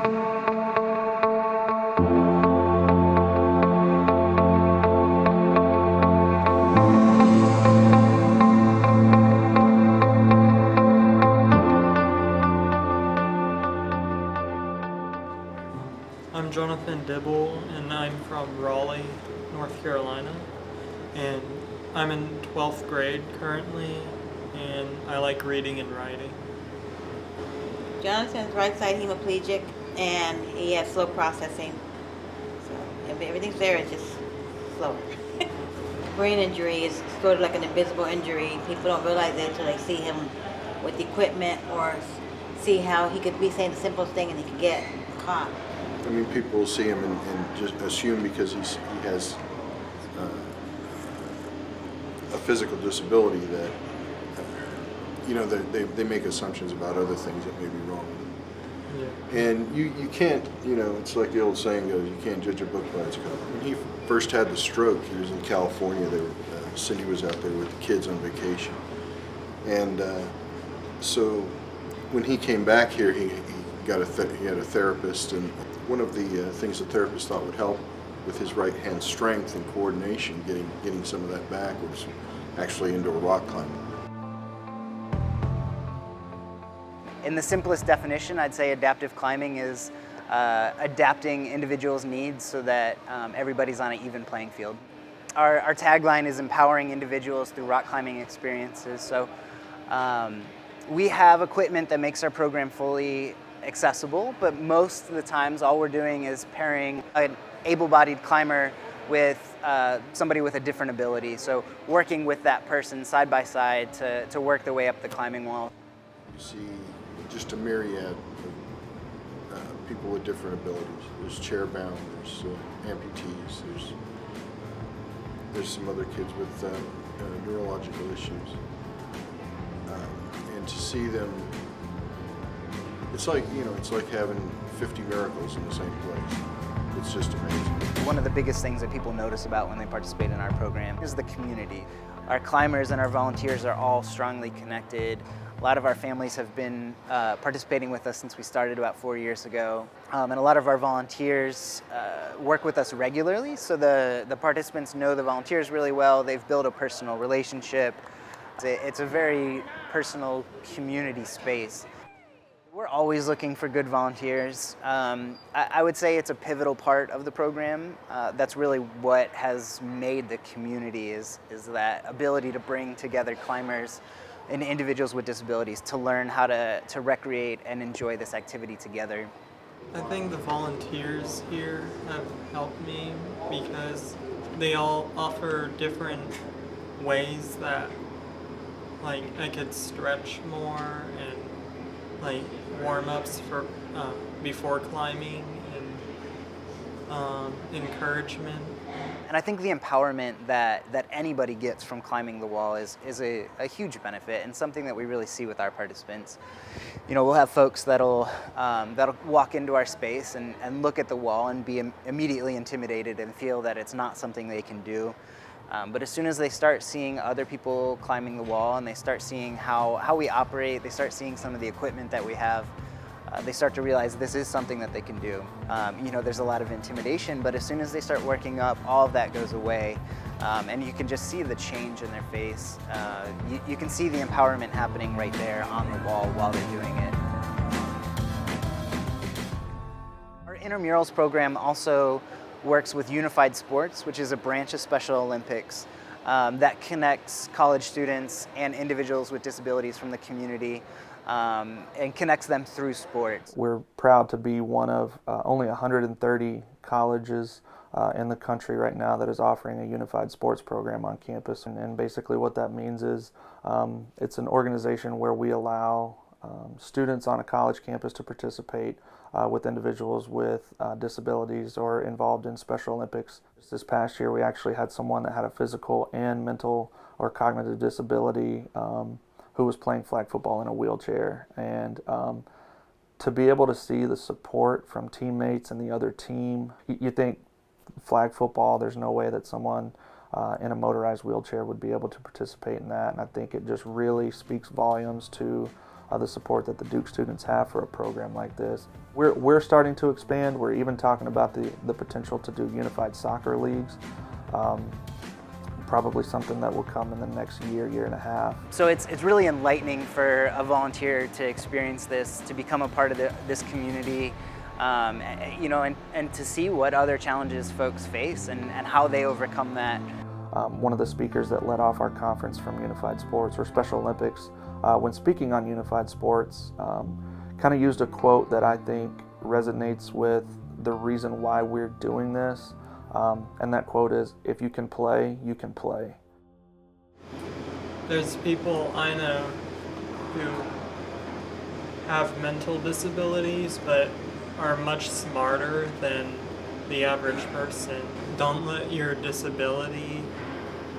I'm Jonathan Dibble, and I'm from Raleigh, North Carolina, and I'm in 12th grade currently, and I like reading and writing. Jonathan's right side hemiplegic, and he has slow processing. So everything's there, it's just slower. Brain injury is sort of like an invisible injury. People don't realize it until they see him with equipment or see how he could be saying the simplest thing and he could get caught. I mean, people will see him and just assume because he has a physical disability that, they make assumptions about other things that may be wrong with him. Yeah. And you can't, it's like the old saying goes, you can't judge a book by its cover. When he first had the stroke, he was in California. Cindy was out there with the kids on vacation. And so when he came back here, he had a therapist, and one of the things the therapist thought would help with his right hand strength and coordination, getting some of that back, was actually indoor rock climbing. In the simplest definition, I'd say adaptive climbing is adapting individuals' needs so that everybody's on an even playing field. Our tagline is empowering individuals through rock climbing experiences. So we have equipment that makes our program fully accessible, but most of the times all we're doing is pairing an able-bodied climber with somebody with a different ability. So working with that person side by side to work their way up the climbing wall. You see just a myriad of people with different abilities. There's chair-bound, there's amputees, there's some other kids with neurological issues. And to see them, it's like having 50 miracles in the same place. It's just amazing. One of the biggest things that people notice about when they participate in our program is the community. Our climbers and our volunteers are all strongly connected. A lot of our families have been participating with us since we started about 4 years ago. And a lot of our volunteers work with us regularly, so the participants know the volunteers really well. They've built a personal relationship. It's a very personal community space. We're always looking for good volunteers. I would say it's a pivotal part of the program. That's really what has made the community is that ability to bring together climbers and individuals with disabilities to learn how to recreate and enjoy this activity together. I think the volunteers here have helped me because they all offer different ways that I could stretch more, and warm-ups for before climbing, and encouragement. And I think the empowerment that anybody gets from climbing the wall is a huge benefit, and something that we really see with our participants. We'll have folks that'll walk into our space and look at the wall and be immediately intimidated and feel that it's not something they can do. But as soon as they start seeing other people climbing the wall and they start seeing how we operate, they start seeing some of the equipment that we have, they start to realize this is something that they can do. There's a lot of intimidation, but as soon as they start working up, all of that goes away. And you can just see the change in their face. You can see the empowerment happening right there on the wall while they're doing it. Our intramurals program also works with Unified Sports, which is a branch of Special Olympics that connects college students and individuals with disabilities from the community and connects them through sports. We're proud to be one of only 130 colleges in the country right now that is offering a unified sports program on campus. And basically what that means is it's an organization where we allow students on a college campus to participate with individuals with disabilities or involved in Special Olympics. This past year we actually had someone that had a physical and mental or cognitive disability who was playing flag football in a wheelchair. And to be able to see the support from teammates and the other team, you think flag football, there's no way that someone in a motorized wheelchair would be able to participate in that. And I think it just really speaks volumes to the support that the Duke students have for a program like this. We're starting to expand. We're even talking about the potential to do unified soccer leagues. Probably something that will come in the next year and a half. So it's really enlightening for a volunteer to experience this, to become a part of this community, you know, and to see what other challenges folks face and how they overcome that. One of the speakers that led off our conference from Unified Sports or Special Olympics, when speaking on Unified Sports, kind of used a quote that I think resonates with the reason why we're doing this. And that quote is, "If you can play, you can play." There's people I know who have mental disabilities but are much smarter than the average person. Don't let your disability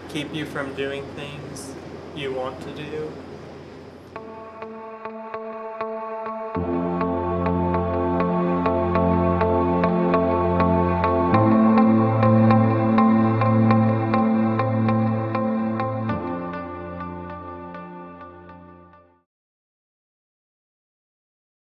keep you from doing things you want to do.